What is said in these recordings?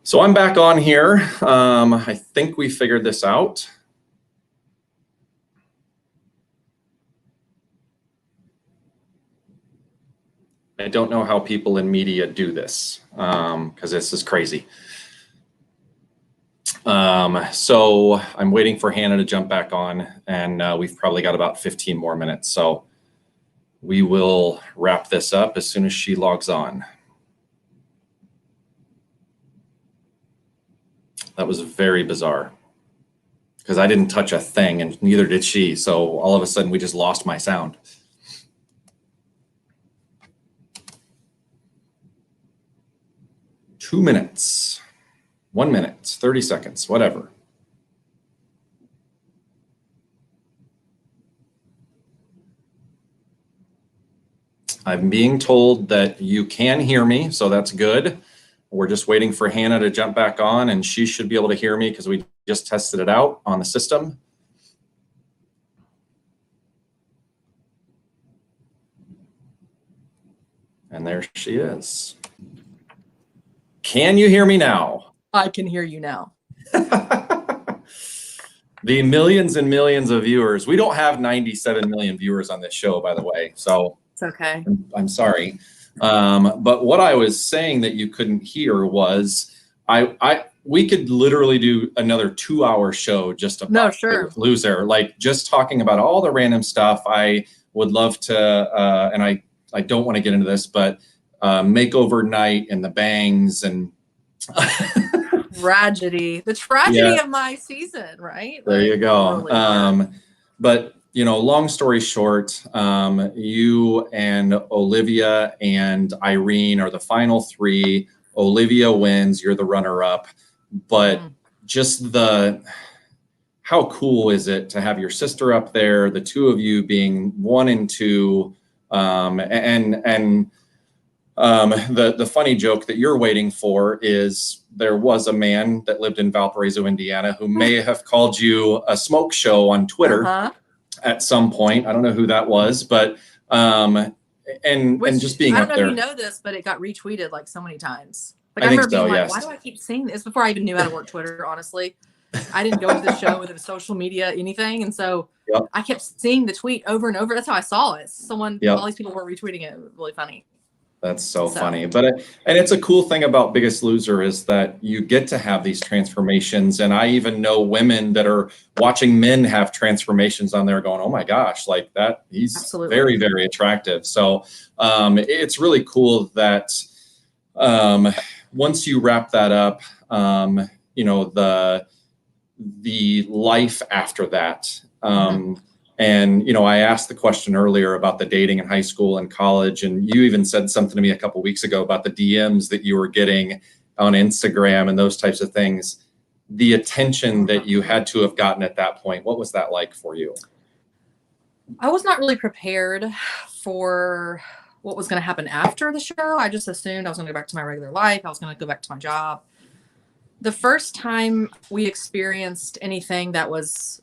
So I'm back on here. I think we figured this out. I don't know how people in media do this because this is crazy. So I'm waiting for Hannah to jump back on, and we've probably got about 15 more minutes. So we will wrap this up as soon as she logs on. That was very bizarre because I didn't touch a thing and neither did she. So all of a sudden we just lost my sound. Two minutes, 1 minute, 30 seconds, whatever. I'm being told that you can hear me, so that's good. We're just waiting for Hannah to jump back on, and she should be able to hear me because we just tested it out on the system. And there she is. Can you hear me now? I can hear you now. The millions and millions of viewers. We don't have 97 million viewers on this show, by the way. So it's okay. I'm sorry. But what I was saying that you couldn't hear was we could literally do another 2-hour show just about Loser, like just talking about all the random stuff. I would love to, and I don't want to get into this, but makeover night and the bangs and the tragedy of my season, right? There you go. But you know, long story short, you and Olivia and Irene are the final three. Olivia wins, you're the runner-up. But just how cool is it to have your sister up there, the two of you being 1 and 2, the funny joke that you're waiting for is there was a man that lived in Valparaiso, Indiana, who may have called you a smoke show on Twitter at some point. I don't know who that was, but and just being up there. I don't know if you know this, but it got retweeted like so many times. Like I remember being like, why do I keep seeing this? Before I even knew how to work Twitter, honestly. I didn't go into the show with a social media anything, and so I kept seeing the tweet over and over. That's how I saw it. All these people were retweeting it. It was really funny. That's so funny. But and it's a cool thing about Biggest Loser is that you get to have these transformations. And I even know women that are watching men have transformations on there going, oh my gosh, like that. He's very, very attractive. So it's really cool that once you wrap that up, you know, the life after that. And, you know, I asked the question earlier about the dating in high school and college, and you even said something to me a couple of weeks ago about the DMs that you were getting on Instagram and those types of things. The attention that you had to have gotten at that point, what was that like for you? I was not really prepared for what was going to happen after the show. I just assumed I was going to go back to my regular life. I was going to go back to my job. The first time we experienced anything that was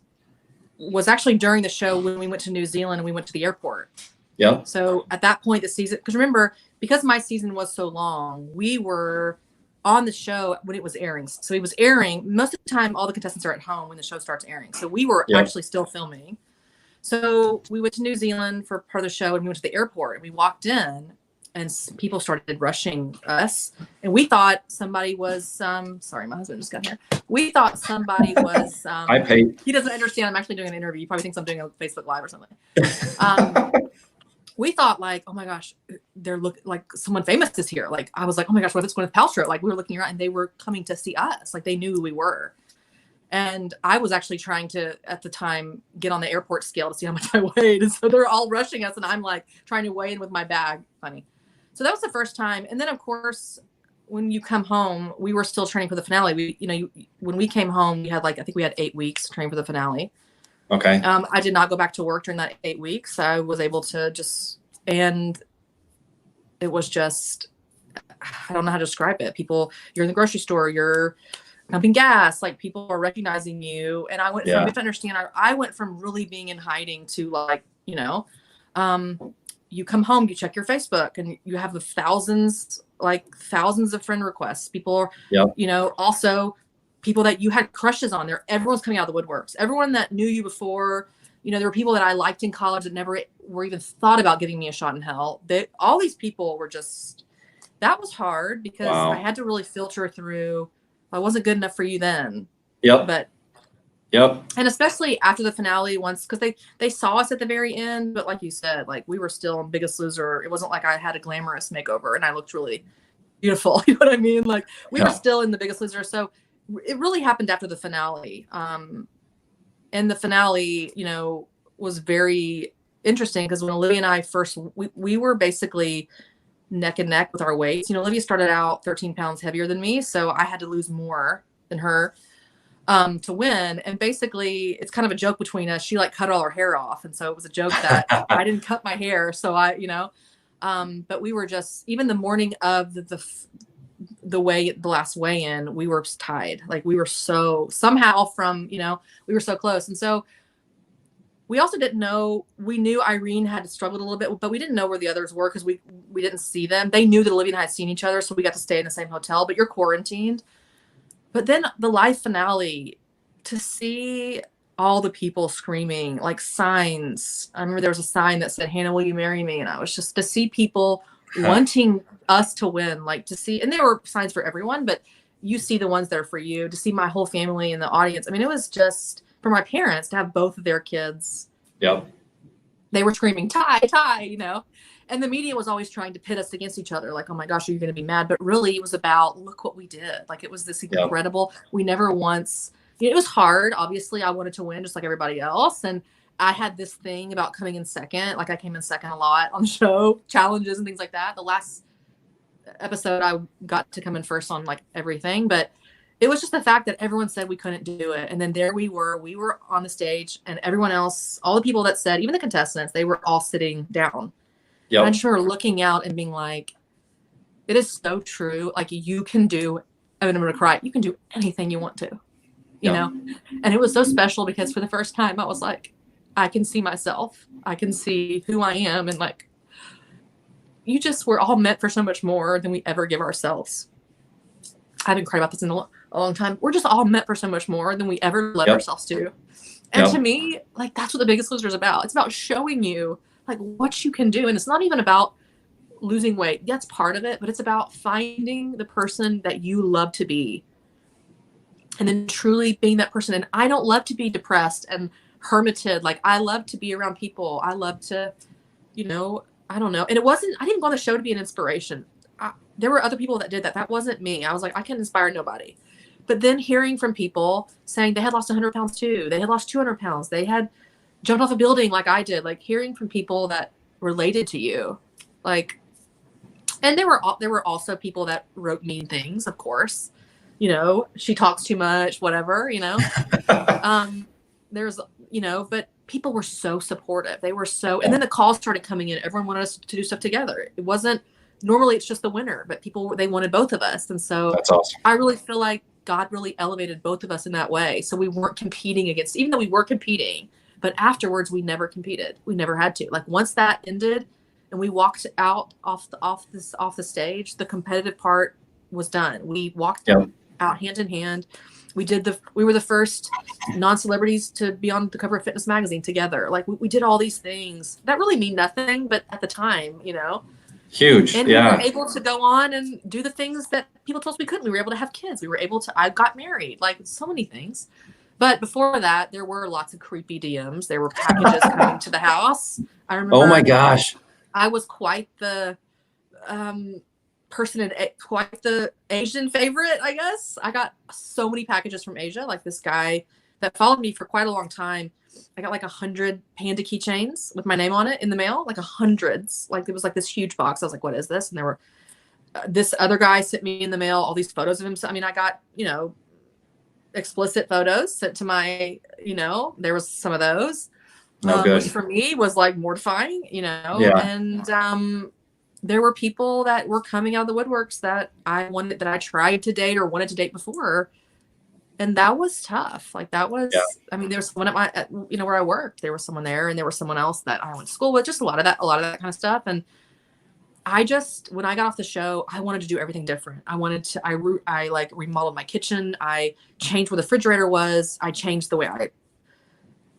actually during the show when we went to New Zealand and we went to the airport. Yeah. So at that point, the season, because remember, because my season was so long, we were on the show when it was airing. So it was airing. Most of the time, all the contestants are at home when the show starts airing. So we were actually still filming. So we went to New Zealand for part of the show and we went to the airport and we walked in and people started rushing us. And we thought somebody was, sorry, my husband just got here. We thought somebody was, he doesn't understand. I'm actually doing an interview. He probably thinks I'm doing a Facebook Live or something. We thought like, oh my gosh, they're looking like someone famous is here. Like, I was like, oh my gosh, what if it's Gwyneth Paltrow? Like we were looking around and they were coming to see us. Like they knew who we were. And I was actually trying to, at the time, get on the airport scale to see how much I weighed. And so they're all rushing us and I'm like trying to weigh in with my bag. Funny. So that was the first time. And then of course, when you come home, we were still training for the finale. When we came home, we had I think we had 8 weeks training for the finale. Okay. I did not go back to work during that 8 weeks. I was able to and it was just, I don't know how to describe it. People, you're in the grocery store, you're pumping gas, like people are recognizing you. And I went from, you have to understand, I went from really being in hiding to you come home, you check your Facebook, and you have thousands of friend requests. People are, Yep. Also people that you had crushes on there. Everyone's coming out of the woodworks. Everyone that knew you before, there were people that I liked in college that never were even thought about giving me a shot in hell. All these people were just, that was hard because Wow. I had to really filter through. I wasn't good enough for you then. Yep. But yep. And especially after the finale, once, because they saw us at the very end, but like you said, like we were still on Biggest Loser. It wasn't like I had a glamorous makeover and I looked really beautiful. You know what I mean? Like we were still in the Biggest Loser. So it really happened after the finale. And the finale, was very interesting because when Olivia and I first, we were basically neck and neck with our weights. Olivia started out 13 pounds heavier than me, so I had to lose more than her to win. And basically it's kind of a joke between us. She cut all her hair off. And so it was a joke that I didn't cut my hair. So but we were just, even the morning of the last weigh-in, we were tied. Like we were somehow we were so close. And so we also didn't know, we knew Irene had struggled a little bit, but we didn't know where the others were because we didn't see them. They knew that Olivia and I had seen each other. So we got to stay in the same hotel, but you're quarantined. But then the live finale, to see all the people screaming, like signs. I remember there was a sign that said, "Hannah, will you marry me?" And I was just, to see people wanting us to win, to see, and there were signs for everyone, but you see the ones that are for you, to see my whole family in the audience. I mean, it was just, for my parents to have both of their kids. Yep. They were screaming, tie, and the media was always trying to pit us against each other. Like, oh my gosh, are you going to be mad? But really it was about, look what we did. Like it was this incredible, we never once, it was hard. Obviously I wanted to win just like everybody else. And I had this thing about coming in second. Like I came in second a lot on the show, challenges and things like that. The last episode I got to come in first on everything, but it was just the fact that everyone said we couldn't do it. And then there we were on the stage, and everyone else, all the people that said, even the contestants, they were all sitting down. Yep. I just remember looking out and being like, it is so true. Like you can do, I mean, I'm going to cry. You can do anything you want to, you know? And it was so special because for the first time I was like, I can see myself. I can see who I am. And we're all meant for so much more than we ever give ourselves. I haven't cried about this in a long time. We're just all meant for so much more than we ever let ourselves do. And to me, that's what the Biggest Loser is about. It's about showing you what you can do. And it's not even about losing weight. That's part of it, but it's about finding the person that you love to be and then truly being that person. And I don't love to be depressed and hermited. I love to be around people. I love to, I don't know. And I didn't go on the show to be an inspiration. There were other people that did that. That wasn't me. I was like, I can't inspire nobody. But then hearing from people saying they had lost 100 pounds too. They had lost 200 pounds. They had jumped off a building like I did. Hearing from people that related to you. And there were also people that wrote mean things, of course. She talks too much, whatever, there's, but people were so supportive. They were so, and then the calls started coming in. Everyone wanted us to do stuff together. It wasn't, normally it's just the winner, but people, they wanted both of us. And so that's awesome. I really feel like God really elevated both of us in that way. So we weren't competing against, even though we were competing, but afterwards we never competed. We never had to. Once that ended and we walked out off the stage, the competitive part was done. We walked out hand in hand. We were the first non-celebrities to be on the cover of Fitness Magazine together. We did all these things that really mean nothing, but at the time, huge. And we were able to go on and do the things that people told us we couldn't. We were able to have kids. I got married, so many things. But before that, there were lots of creepy DMs. There were packages coming to the house. I remember. Oh my gosh. I was quite the person, quite the Asian favorite, I guess. I got so many packages from Asia. This guy that followed me for quite a long time. I got 100 panda keychains with my name on it in the mail, hundreds. It was this huge box. I was like, what is this? And there were, this other guy sent me in the mail all these photos of him. So, I mean, I got, explicit photos sent to my, there was some of those. Which for me was mortifying, and there were people that were coming out of the woodworks that I tried to date or wanted to date before. And that was tough. Like that was, Yeah. I mean, there was someone where I worked, there was someone there, and there was someone else that I went to school with, just a lot of that kind of stuff. And when I got off the show, I wanted to do everything different. I like remodeled my kitchen. I changed where the refrigerator was. I changed the way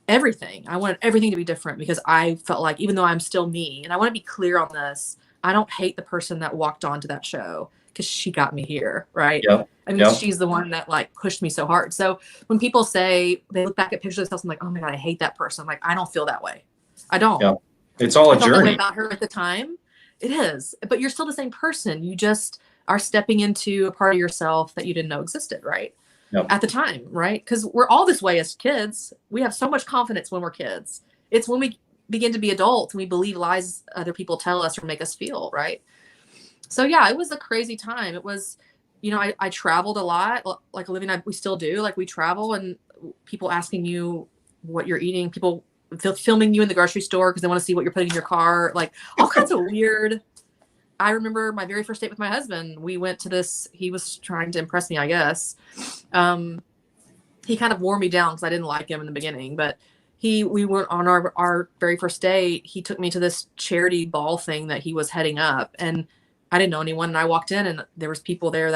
everything. I wanted everything to be different because I felt like, even though I'm still me, and I want to be clear on this, I don't hate the person that walked onto that show because she got me here. Right. Yep. I mean, she's the one that like pushed me so hard. So when people say they look back at pictures of themselves and like, oh my God, I hate that person. I'm like, I don't feel that way. I don't. Yep. It's all a I felt that way journey. about her at the time. It is, but you're still the same person. You just are stepping into a part of yourself that you didn't know existed, right? Yep. At the time, right? Because we're all this way as kids. We have so much confidence when we're kids. It's when we begin to be adults and we believe lies other people tell us or make us feel, right? So yeah, it was a crazy time. It was, I traveled a lot. Like Olivia and I, we still do. Like we travel and people asking you what you're eating, people filming you in the grocery store because they want to see what you're putting in your car, like all kinds of weird. I remember my very first date with my husband. We went to this, he was trying to impress me, I guess. He kind of wore me down because I didn't like him in the beginning, but we went on our very first date. He took me to this charity ball thing that he was heading up, and I didn't know anyone. And I walked in and there was people there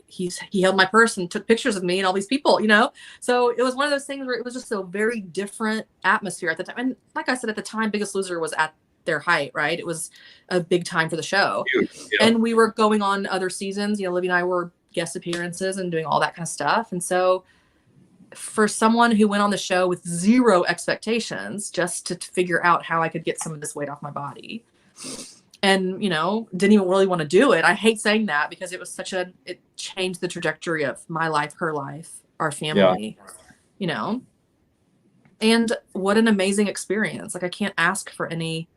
he held my purse and took pictures of me and all these people, So it was one of those things where it was just a very different atmosphere at the time. And like I said, at the time, Biggest Loser was at their height, right? It was a big time for the show. Huge. Yeah. And we were going on other seasons. Olivia and I were guest appearances and doing all that kind of stuff. And so for someone who went on the show with zero expectations, just to figure out how I could get some of this weight off my body, and didn't even really want to do it. I hate saying that because it was it changed the trajectory of my life, her life, our family, and what an amazing experience. Like I can't ask for any,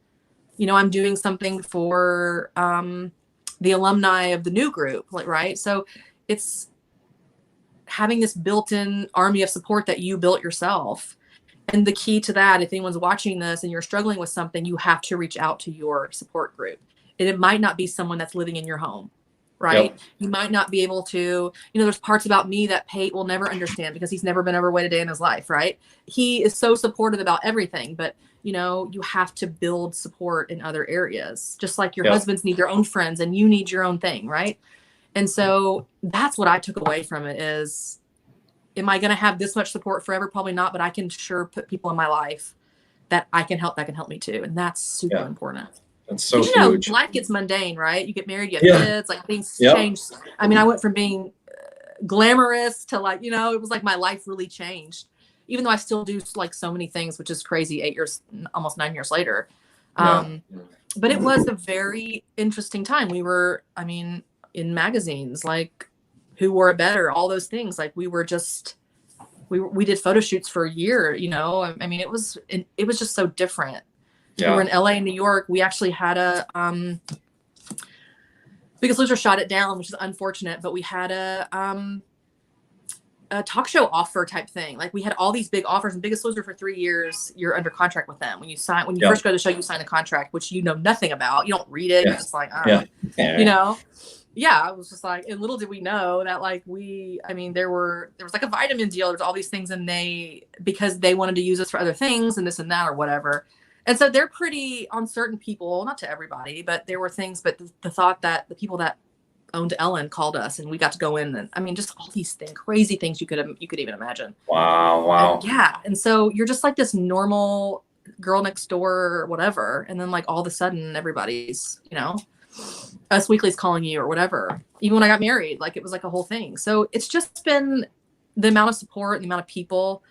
I'm doing something for the alumni of the new group, like, right? So it's having this built-in army of support that you built yourself. And the key to that, if anyone's watching this and you're struggling with something, you have to reach out to your support group. And it might not be someone that's living in your home, right? Yep. You might not be able to, there's parts about me that Pate will never understand because he's never been overweight a day in his life, right? He is so supportive about everything, but you have to build support in other areas, just like your husbands need their own friends and you need your own thing, right? And so that's what I took away from it is, am I going to have this much support forever? Probably not, but I can sure put people in my life that I can help, that can help me too. And that's super important. That's so huge. Life gets mundane, right? You get married, you have kids, like things change. I mean, I went from being glamorous to like, it was like my life really changed, even though I still do like so many things, which is crazy 8 years, almost 9 years later. But it was a very interesting time. We were, in magazines, like Who Wore It Better, all those things. Like we were just, we did photo shoots for a year, it was just so different. We were in LA and New York. We actually had a Biggest Loser shot it down, which is unfortunate, but we had a talk show offer type thing. Like we had all these big offers, and Biggest Loser for 3 years, you're under contract with them. When you first go to the show, you sign a contract, which you know nothing about. You don't read it. You're just like, I was just like, and little did we know that like there was like a vitamin deal. There's all these things, and because they wanted to use us for other things and this and that or whatever. And so they're pretty on certain people, not to everybody, but there were things, but the thought that the people that owned Ellen called us and we got to go in and just all these crazy things you could even imagine. Wow. And so you're just like this normal girl next door or whatever. And then like all of a sudden everybody's, Us Weekly's calling you or whatever. Even when I got married, like it was like a whole thing. So it's just been the amount of support and the amount of people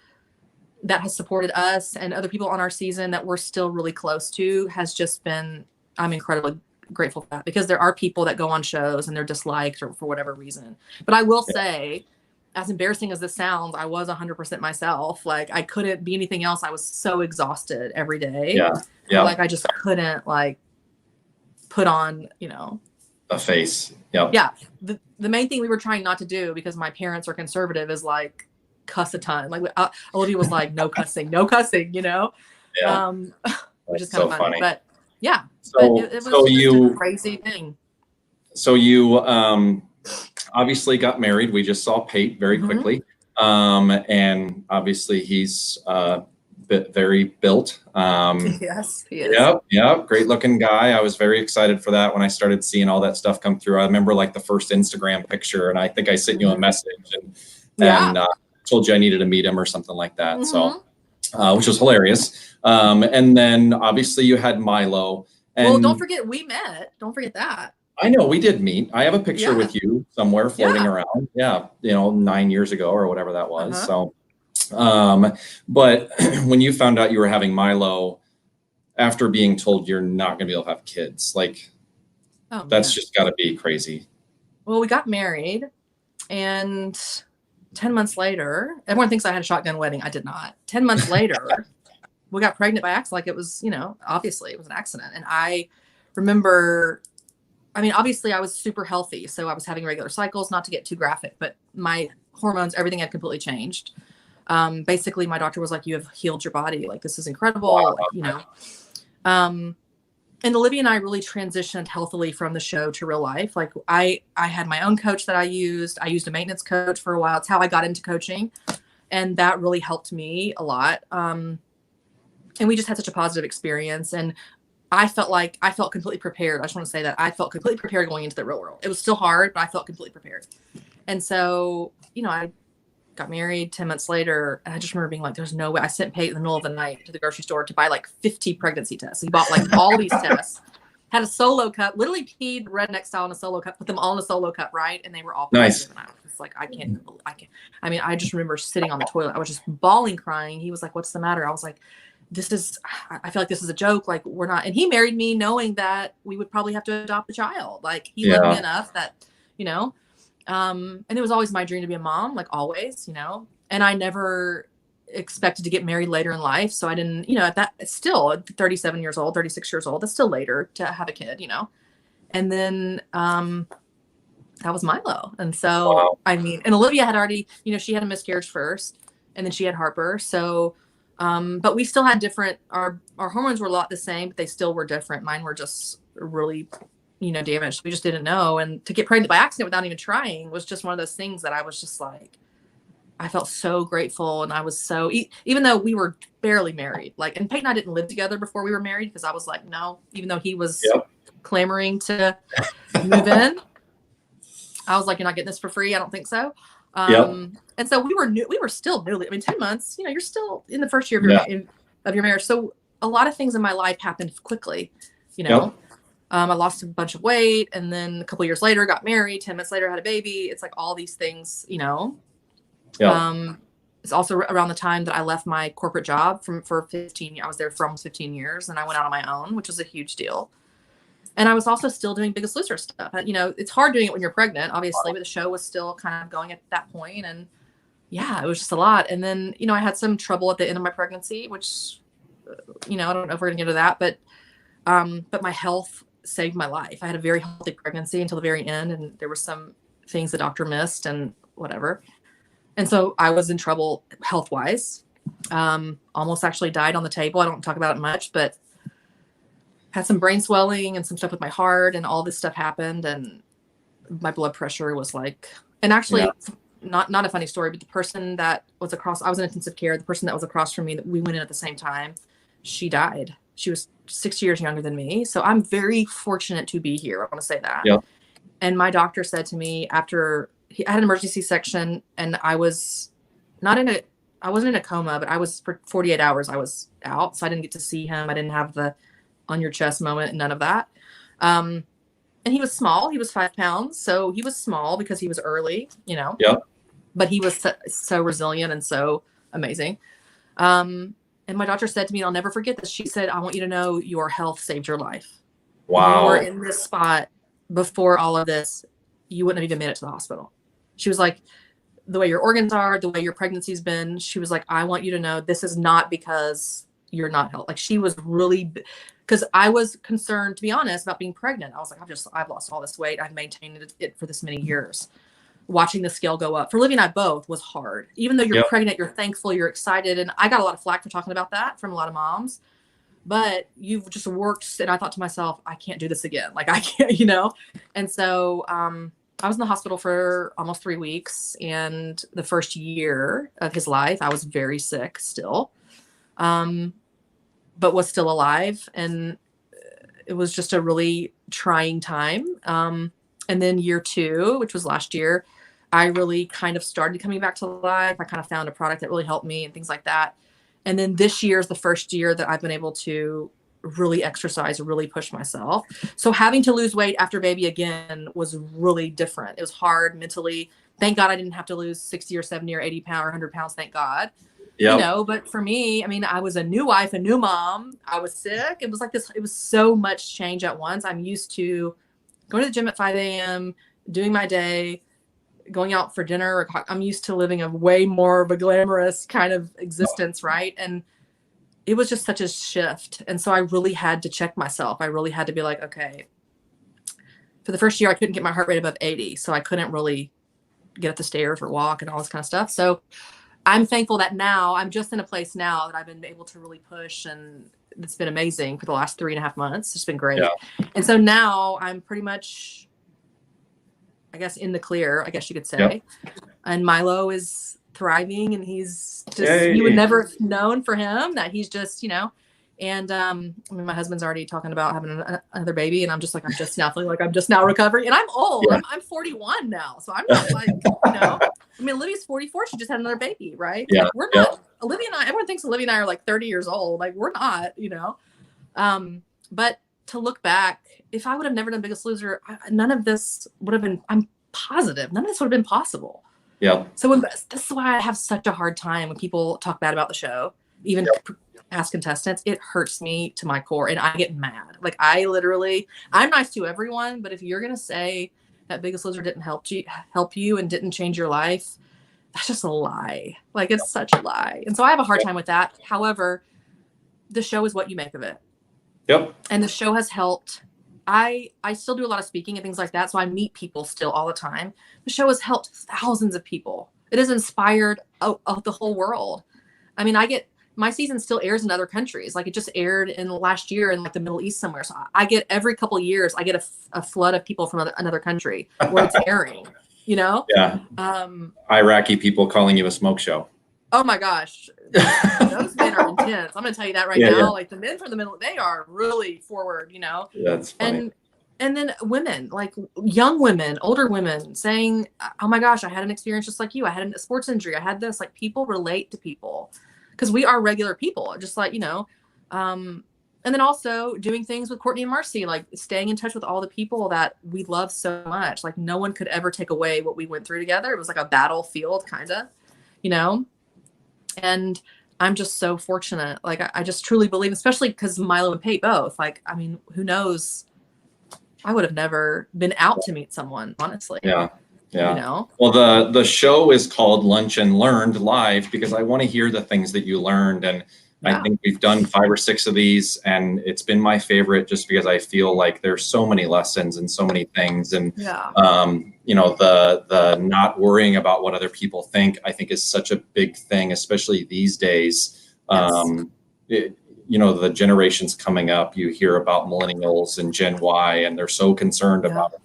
that has supported us and other people on our season that we're still really close to has just been, I'm incredibly grateful for that, because there are people that go on shows and they're disliked or for whatever reason. But I will say, as embarrassing as this sounds, I was 100% myself. Like I couldn't be anything else. I was so exhausted every day. Like I just couldn't like put on, a face. The main thing we were trying not to do, because my parents are conservative, is like cuss a ton. Like Olivia was like, no cussing, which is kind of funny. But it was a crazy thing. So you obviously got married. We just saw Pate very quickly. And obviously he's very built. Yes, he is. Yep. Great looking guy. I was very excited for that when I started seeing all that stuff come through. I remember like the first Instagram picture, and I think I sent you a message and told you I needed to meet him or something like that. So, which was hilarious. And then obviously you had Milo. And well, don't forget we met. Don't forget that. I know we did meet. I have a picture with you somewhere floating around. Yeah. 9 years ago or whatever that was. So, but when you found out you were having Milo after being told you're not going to be able to have kids, like that's just got to be crazy. Well, we got married, and 10 months later, everyone thinks I had a shotgun wedding. I did not. 10 months later, we got pregnant by accident. Like it was, obviously it was an accident. And I remember, obviously I was super healthy. So I was having regular cycles, not to get too graphic, but my hormones, everything had completely changed. Basically my doctor was like, you have healed your body. Like, this is incredible. Wow. Like, and Olivia and I really transitioned healthily from the show to real life. Like I had my own coach that I used a maintenance coach for a while. It's how I got into coaching. And that really helped me a lot. And we just had such a positive experience. And I felt completely prepared. I just want to say that I felt completely prepared going into the real world. It was still hard, but I felt completely prepared. And so, I got married 10 months later. And I just remember being like, there's no way. I sent Pate in the middle of the night to the grocery store to buy like 50 pregnancy tests. He bought like all these tests, had a solo cup, literally peed redneck style in a solo cup, put them all in a solo cup, right? And they were all nice. And I was like, I can't. I just remember sitting on the toilet. I was just bawling, crying. He was like, what's the matter? I was like, I feel like this is a joke. Like, we're not. And he married me knowing that we would probably have to adopt a child. Like, he loved me enough that, and it was always my dream to be a mom, like always, and I never expected to get married later in life. So I didn't, at that, still 37 years old, 36 years old, that's still later to have a kid, and then, that was Milo. And so, and Olivia had already, she had a miscarriage first, and then she had Harper. So, but we still had different, our hormones were a lot the same, but they still were different. Mine were just really, damaged. We just didn't know. And to get pregnant by accident without even trying was just one of those things that I was just like, I felt so grateful. And I was so, even though we were barely married, like, and Peyton and I didn't live together before we were married, because I was like, no, even though he was clamoring to move in, I was like, you're not getting this for free. I don't think so. And so we were still newly, 10 months, you're still in the first year of your marriage. So a lot of things in my life happened quickly, I lost a bunch of weight, and then a couple of years later got married. 10 months later had a baby. It's like all these things, it's also around the time that I left my corporate job for 15 years. I was there for almost 15 years, and I went out on my own, which was a huge deal. And I was also still doing Biggest Loser stuff. It's hard doing it when you're pregnant, obviously, but the show was still kind of going at that point. And it was just a lot. And then, I had some trouble at the end of my pregnancy, which, I don't know if we're gonna get into that, but my health saved my life. I had a very healthy pregnancy until the very end. And there were some things the doctor missed and whatever. And so I was in trouble health-wise, almost actually died on the table. I don't talk about it much, but had some brain swelling and some stuff with my heart, and all this stuff happened, and my blood pressure was like, and actually not a funny story, but the person that was across, I was in intensive care. The person that was across from me, that we went in at the same time, she died. She was 6 years younger than me. So I'm very fortunate to be here. I want to say that. Yeah. And my doctor said to me after I had an emergency C-section, and I wasn't in a coma, but I was for 48 hours, I was out. So I didn't get to see him. I didn't have the on your chest moment, none of that. And he was small. He was 5 pounds. So he was small because he was early, but he was so resilient and so amazing. And my doctor said to me, and I'll never forget this. She said, I want you to know your health saved your life. Wow. You were in this spot before all of this, you wouldn't have even made it to the hospital. She was like, the way your organs are, the way your pregnancy's been, she was like, I want you to know this is not because you're not healthy. Like, she was really, because I was concerned, to be honest, about being pregnant. I was like, I've lost all this weight. I've maintained it for this many years. Watching the scale go up for Olivia and I both was hard. Even though you're pregnant, you're thankful, you're excited. And I got a lot of flack for talking about that from a lot of moms, but you've just worked. And I thought to myself, I can't do this again. Like, I can't, And so, I was in the hospital for almost 3 weeks, and the first year of his life, I was very sick still, but was still alive. And it was just a really trying time. And then year 2, which was last year, I really kind of started coming back to life. I kind of found a product that really helped me and things like that. And then this year is the first year that I've been able to really exercise, really push myself. So having to lose weight after baby again was really different. It was hard mentally. Thank God I didn't have to lose 60 or 70 or 80 pounds or 100 pounds. Thank God. Yep. You know, but for me, I mean, I was a new wife, a new mom. I was sick. It was like this. It was so much change at once. I'm used to going to the gym at 5 a.m., doing my day, going out for dinner. I'm used to living a way more of a glamorous kind of existence, right? And it was just such a shift. And so I really had to check myself. I really had to be like, okay, for the first year, I couldn't get my heart rate above 80. So I couldn't really get up the stairs or walk and all this kind of stuff. So I'm thankful that now I'm just in a place now that I've been able to really push, and it's been amazing for the last 3.5 months. It's been great. Yeah. And so now I'm pretty much, I guess, in the clear, I guess you could say. Yep. And Milo is thriving, and he's just, you would never have known for him that he's just, you know, and I mean, my husband's already talking about having another baby, and I'm just now feeling like I'm just now recovering, and I'm old. Yeah. I'm 41 now, so I'm not like, you know, I mean, Olivia's 44. She just had another baby, right? Yeah. Like, we're not, Olivia and I, everyone thinks Olivia and I are like 30 years old. Like, we're not, you know. But to look back, if I would have never done Biggest Loser, none of this would have been, I'm positive, none of this would have been possible. Yeah. So this is why I have such a hard time when people talk bad about the show, even past contestants. It hurts me to my core, and I get mad. Like, I'm nice to everyone, but if you're going to say that Biggest Loser didn't help you and didn't change your life, that's just a lie. Like, it's such a lie. And so I have a hard time with that. However, the show is what you make of it. Yep. And the show has helped. I still do a lot of speaking and things like that. So I meet people still all the time. The show has helped thousands of people. It has inspired the whole world. I mean, my season still airs in other countries. Like, it just aired in last year in like the Middle East somewhere. So I get every couple of years, I get a flood of people from another country where it's airing, you know? Yeah. Iraqi people calling you a smoke show. Oh my gosh. Those men are intense. I'm going to tell you that right now. Yeah. Like, the men from the middle, they are really forward, you know? Yeah, that's funny. And then women, like young women, older women saying, oh my gosh, I had an experience just like you. I had a sports injury. I had this. Like, people relate to people because we are regular people, just like, you know. And then also doing things with Courtney and Marcy, like staying in touch with all the people that we love so much. Like, no one could ever take away what we went through together. It was like a battlefield kind of, you know. And I'm just so fortunate. Like, I just truly believe, especially because Milo and Pate both, like, I mean, who knows? I would have never been out to meet someone, honestly. Yeah. Yeah. You know? Well, the show is called Lunch and Learned Live because I want to hear the things that you learned. And yeah. I think we've done 5 or 6 of these, and it's been my favorite just because I feel like there's so many lessons and so many things. And, you know, the not worrying about what other people think, I think is such a big thing, especially these days. Yes. You know, the generations coming up, you hear about millennials and Gen Y, and they're so concerned about,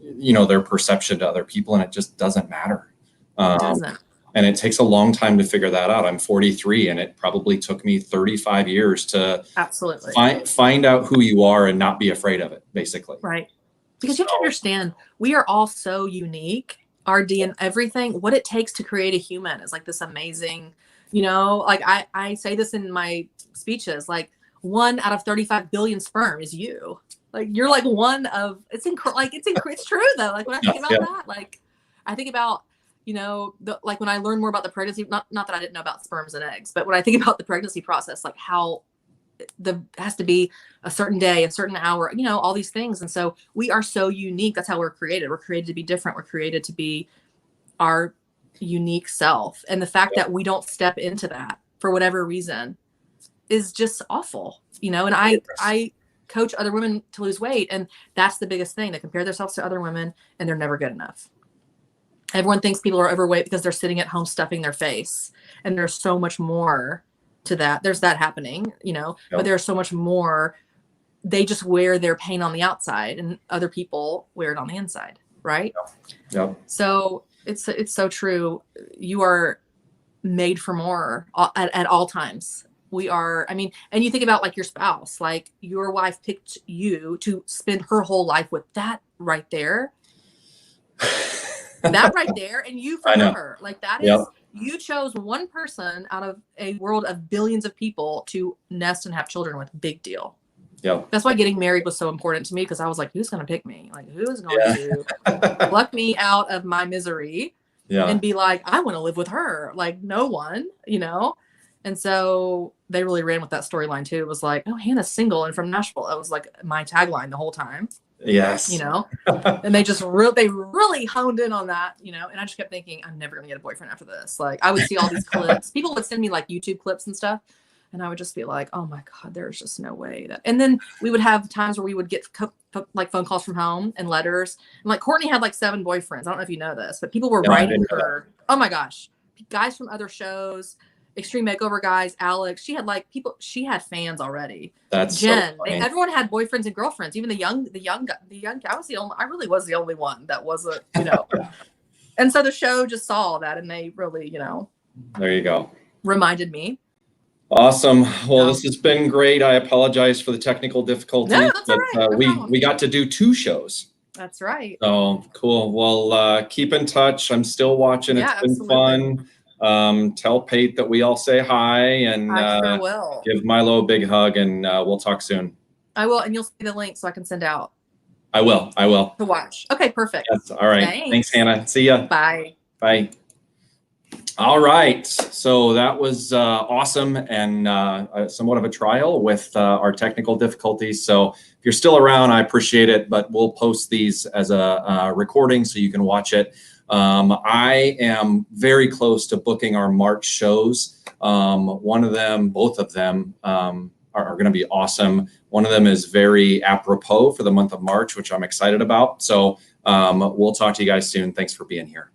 you know, their perception to other people, and it just doesn't matter. It doesn't. And it takes a long time to figure that out. I'm 43, and it probably took me 35 years to absolutely find out who you are and not be afraid of it, basically. Right. Because you have to understand, we are all so unique. Our DNA, everything, what it takes to create a human is like this amazing, you know, like I say this in my speeches, like 1 out of 35 billion sperm is you. Like, you're like one of, it's true though. Like, when I think about that, like, I think about, you know, like when I learned more about the pregnancy, not that I didn't know about sperms and eggs, but when I think about the pregnancy process, like how it has to be a certain day, a certain hour, you know, all these things. And so we are so unique. That's how we're created. We're created to be different. We're created to be our unique self. And the fact that we don't step into that for whatever reason is just awful, you know. And I coach other women to lose weight, and that's the biggest thing. They compare themselves to other women, and they're never good enough. Everyone thinks people are overweight because they're sitting at home stuffing their face, and there's so much more to that. There's that happening, you know, but there's so much more. They just wear their pain on the outside, and other people wear it on the inside. right? Yep. So it's so true. You are made for more at all times. We are, I mean, and you think about like your spouse, like your wife picked you to spend her whole life with, that right there. That right there, and you for I know. her. Like that Yep. is, you chose one person out of a world of billions of people to nest and have children with. Big deal. Yep. That's why getting married was so important to me, because I was like, who's going to pick me? Like, who is going Yeah. to pluck me out of my misery and be like, I want to live with her? Like, no one, you know? And so they really ran with that storyline too. It was like, oh, Hannah's single and from Nashville. That was like my tagline the whole time. Yes. You know, and they really honed in on that, you know, and I just kept thinking, I'm never going to get a boyfriend after this. Like, I would see all these clips. People would send me like YouTube clips and stuff. And I would just be like, oh my God, there's just no way that. And then we would have times where we would get like phone calls from home and letters. And like Courtney had like 7 boyfriends. I don't know if you know this, but people were writing her. Oh my gosh. Guys from other shows, Extreme Makeover guys, Alex. She had like people, she had fans already. That's Jen. so funny. Everyone had boyfriends and girlfriends. Even the young I was the only, I really was the only one that wasn't, you know. And so the show just saw that, and they really, you know. There you go. Reminded me. Awesome. Well, this has been great. I apologize for the technical difficulties. No, that's all right. No we got to do 2 shows. That's right. Oh, cool. Well, keep in touch. I'm still watching. Yeah, it's been fun. Tell Pate that we all say hi, and I sure will. Give Milo a big hug, and we'll talk soon. I will, and you'll see the link so I can send out. I will. To watch. Okay, perfect. Yes, all right. Thanks, Hannah. See ya. Bye. Bye. All right. So that was awesome, and somewhat of a trial with our technical difficulties. So if you're still around, I appreciate it, but we'll post these as a recording so you can watch it. I am very close to booking our March shows. Both of them are going to be awesome. One of them is very apropos for the month of March, which I'm excited about. So we'll talk to you guys soon. Thanks for being here.